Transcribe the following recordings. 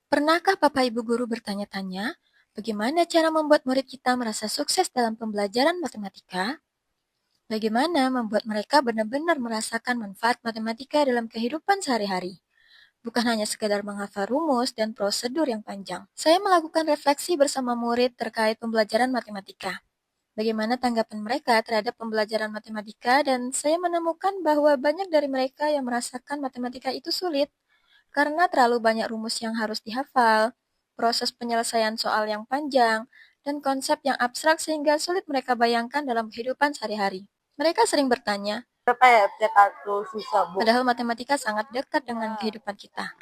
Pernahkah Bapak Ibu guru bertanya-tanya, bagaimana cara membuat murid kita merasa sukses dalam pembelajaran matematika? Bagaimana membuat mereka benar-benar merasakan manfaat matematika dalam kehidupan sehari-hari? Bukan hanya sekedar menghafal rumus dan prosedur yang panjang. Saya melakukan refleksi bersama murid terkait pembelajaran matematika. Bagaimana tanggapan mereka terhadap pembelajaran matematika, dan saya menemukan bahwa banyak dari mereka yang merasakan matematika itu sulit karena terlalu banyak rumus yang harus dihafal, proses penyelesaian soal yang panjang, dan konsep yang abstrak sehingga sulit mereka bayangkan dalam kehidupan sehari-hari. Mereka sering bertanya, padahal matematika sangat dekat dengan kehidupan kita,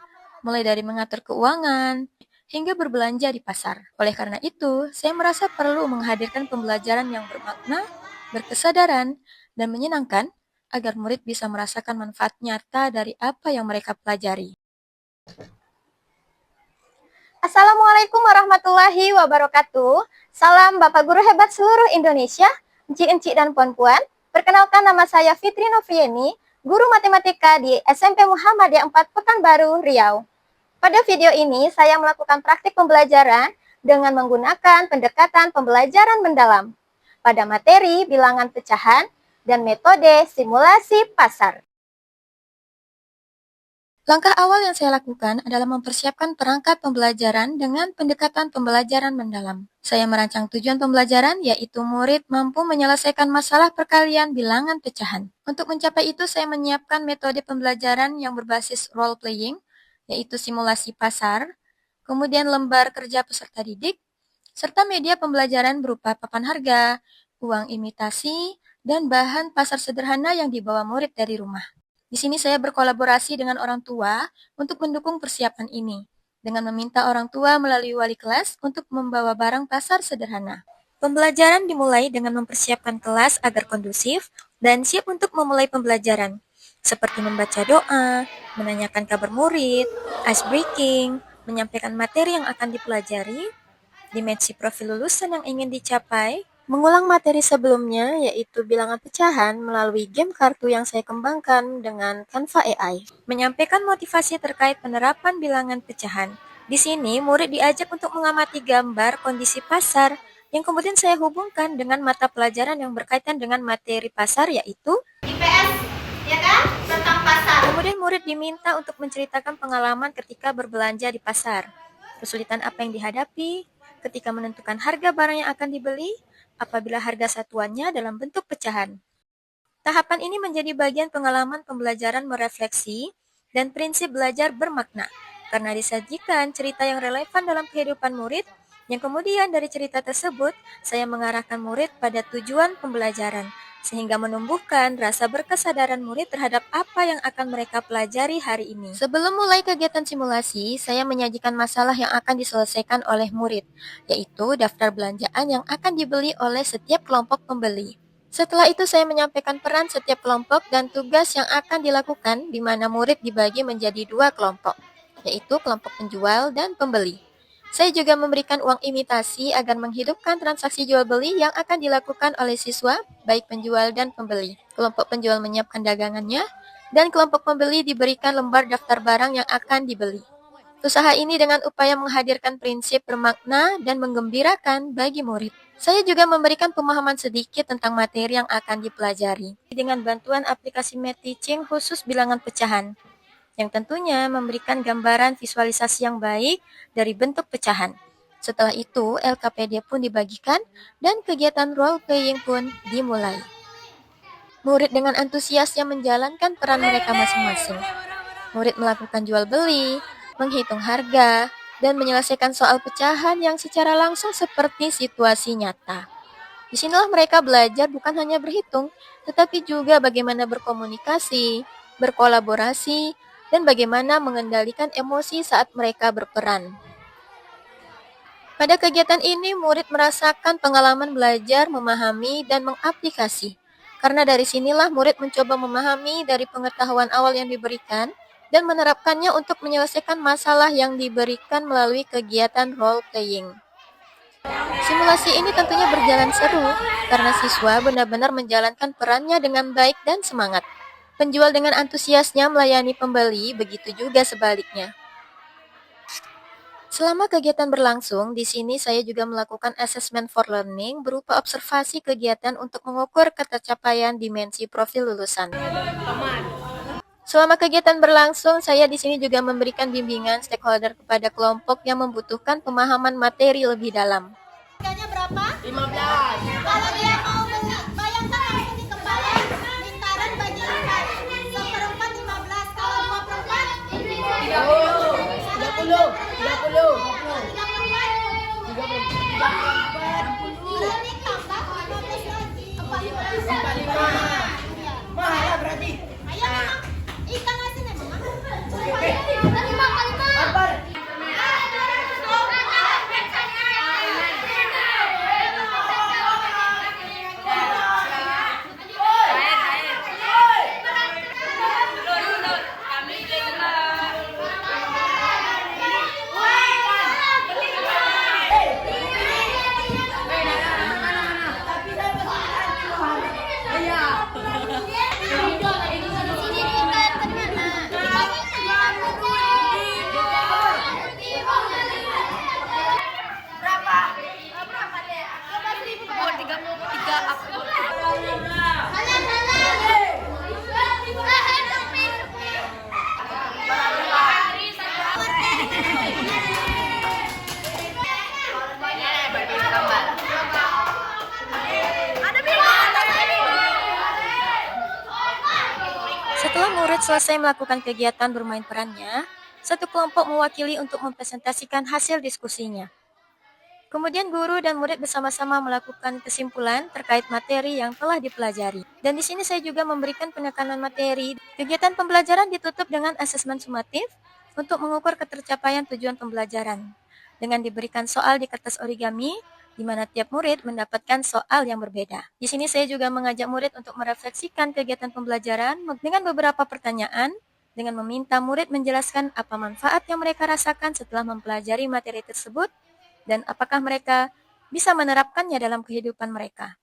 mulai dari mengatur keuangan hingga berbelanja di pasar. Oleh karena itu, saya merasa perlu menghadirkan pembelajaran yang bermakna, berkesadaran, dan menyenangkan agar murid bisa merasakan manfaat nyata dari apa yang mereka pelajari. Assalamualaikum warahmatullahi wabarakatuh. Salam Bapak Guru hebat seluruh Indonesia, encik-encik dan puan-puan. Perkenalkan, nama saya Fitri Novieni, guru matematika di SMP Muhammadiyah 4 Pekanbaru, Riau. Pada video ini, saya melakukan praktik pembelajaran dengan menggunakan pendekatan pembelajaran mendalam pada materi bilangan pecahan dan metode simulasi pasar. Langkah awal yang saya lakukan adalah mempersiapkan perangkat pembelajaran dengan pendekatan pembelajaran mendalam. Saya merancang tujuan pembelajaran, yaitu murid mampu menyelesaikan masalah perkalian bilangan pecahan. Untuk mencapai itu, saya menyiapkan metode pembelajaran yang berbasis role-playing, yaitu simulasi pasar, kemudian lembar kerja peserta didik, serta media pembelajaran berupa papan harga, uang imitasi, dan bahan pasar sederhana yang dibawa murid dari rumah. Di sini saya berkolaborasi dengan orang tua untuk mendukung persiapan ini, dengan meminta orang tua melalui wali kelas untuk membawa barang pasar sederhana. Pembelajaran dimulai dengan mempersiapkan kelas agar kondusif dan siap untuk memulai pembelajaran, seperti membaca doa, menanyakan kabar murid, ice breaking, menyampaikan materi yang akan dipelajari, dimensi profil lulusan yang ingin dicapai, mengulang materi sebelumnya, yaitu bilangan pecahan melalui game kartu yang saya kembangkan dengan Canva AI. Menyampaikan motivasi terkait penerapan bilangan pecahan. Di sini, murid diajak untuk mengamati gambar kondisi pasar yang kemudian saya hubungkan dengan mata pelajaran yang berkaitan dengan materi pasar, yaitu IPS, ya kan? Tentang pasar. kemudian murid diminta untuk menceritakan pengalaman ketika berbelanja di pasar, kesulitan apa yang dihadapi ketika menentukan harga barang yang akan dibeli, apabila harga satuannya dalam bentuk pecahan. Tahapan ini menjadi bagian pengalaman pembelajaran merefleksi dan prinsip belajar bermakna, karena disajikan cerita yang relevan dalam kehidupan murid, yang kemudian dari cerita tersebut, saya mengarahkan murid pada tujuan pembelajaran, sehingga menumbuhkan rasa berkesadaran murid terhadap apa yang akan mereka pelajari hari ini. Sebelum mulai kegiatan simulasi, saya menyajikan masalah yang akan diselesaikan oleh murid, yaitu daftar belanjaan yang akan dibeli oleh setiap kelompok pembeli. Setelah itu saya menyampaikan peran setiap kelompok dan tugas yang akan dilakukan, di mana murid dibagi menjadi dua kelompok, yaitu kelompok penjual dan pembeli. Saya juga memberikan uang imitasi agar menghidupkan transaksi jual beli yang akan dilakukan oleh siswa, baik penjual dan pembeli. Kelompok penjual menyiapkan dagangannya, dan kelompok pembeli diberikan lembar daftar barang yang akan dibeli. Usaha ini dengan upaya menghadirkan prinsip bermakna dan menggembirakan bagi murid. Saya juga memberikan pemahaman sedikit tentang materi yang akan dipelajari dengan bantuan aplikasi Math Teaching khusus bilangan pecahan, yang tentunya memberikan gambaran visualisasi yang baik dari bentuk pecahan. Setelah itu, LKPD pun dibagikan dan kegiatan role playing pun dimulai. Murid dengan antusiasnya menjalankan peran mereka masing-masing. Murid melakukan jual beli, menghitung harga, dan menyelesaikan soal pecahan yang secara langsung seperti situasi nyata. Disinilah mereka belajar bukan hanya berhitung, tetapi juga bagaimana berkomunikasi, berkolaborasi, dan bagaimana mengendalikan emosi saat mereka berperan. Pada kegiatan ini, murid merasakan pengalaman belajar, memahami, dan mengaplikasi. Karena dari sinilah murid mencoba memahami dari pengetahuan awal yang diberikan dan menerapkannya untuk menyelesaikan masalah yang diberikan melalui kegiatan role-playing. Simulasi ini tentunya berjalan seru, karena siswa benar-benar menjalankan perannya dengan baik dan semangat. Penjual dengan antusiasnya melayani pembeli, begitu juga sebaliknya. Selama kegiatan berlangsung, di sini saya juga melakukan assessment for learning berupa observasi kegiatan untuk mengukur ketercapaian dimensi profil lulusan. Selama kegiatan berlangsung, saya di sini juga memberikan bimbingan stakeholder kepada kelompok yang membutuhkan pemahaman materi lebih dalam. Harganya berapa? 15. Kalau dia mau beli, bayangkan harus dikembali lingkaran bagi 4. Seperempat 15. Kalau 2 per 4? 30. 30. 30. Berarti tambah 15 lagi. 45. Mahal lah berarti. Ayo memang ikan asin emang. Oke. 45. Apa? Setelah murid selesai melakukan kegiatan bermain perannya, satu kelompok mewakili untuk mempresentasikan hasil diskusinya. Kemudian guru dan murid bersama-sama melakukan kesimpulan terkait materi yang telah dipelajari. Dan di sini saya juga memberikan penekanan materi. Kegiatan pembelajaran ditutup dengan asesmen sumatif untuk mengukur ketercapaian tujuan pembelajaran. Dengan diberikan soal di kertas origami, di mana tiap murid mendapatkan soal yang berbeda. Di sini saya juga mengajak murid untuk merefleksikan kegiatan pembelajaran dengan beberapa pertanyaan, dengan meminta murid menjelaskan apa manfaat yang mereka rasakan setelah mempelajari materi tersebut, dan apakah mereka bisa menerapkannya dalam kehidupan mereka.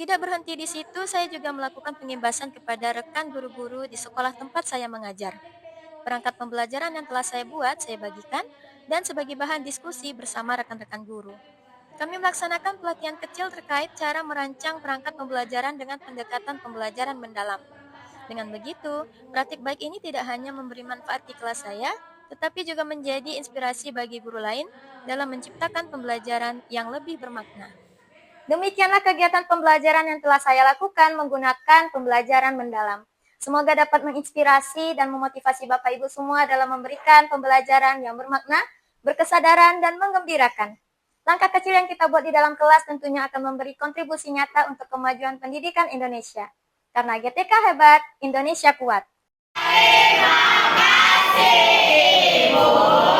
Tidak berhenti di situ, saya juga melakukan pengimbasan kepada rekan guru-guru di sekolah tempat saya mengajar. Perangkat pembelajaran yang telah saya buat, saya bagikan, dan sebagai bahan diskusi bersama rekan-rekan guru. Kami melaksanakan pelatihan kecil terkait cara merancang perangkat pembelajaran dengan pendekatan pembelajaran mendalam. Dengan begitu, praktik baik ini tidak hanya memberi manfaat di kelas saya, tetapi juga menjadi inspirasi bagi guru lain dalam menciptakan pembelajaran yang lebih bermakna. Demikianlah kegiatan pembelajaran yang telah saya lakukan menggunakan pembelajaran mendalam. Semoga dapat menginspirasi dan memotivasi Bapak Ibu semua dalam memberikan pembelajaran yang bermakna, berkesadaran, dan menggembirakan. Langkah kecil yang kita buat di dalam kelas tentunya akan memberi kontribusi nyata untuk kemajuan pendidikan Indonesia. Karena GTK hebat, Indonesia kuat. Terima kasih, Bu.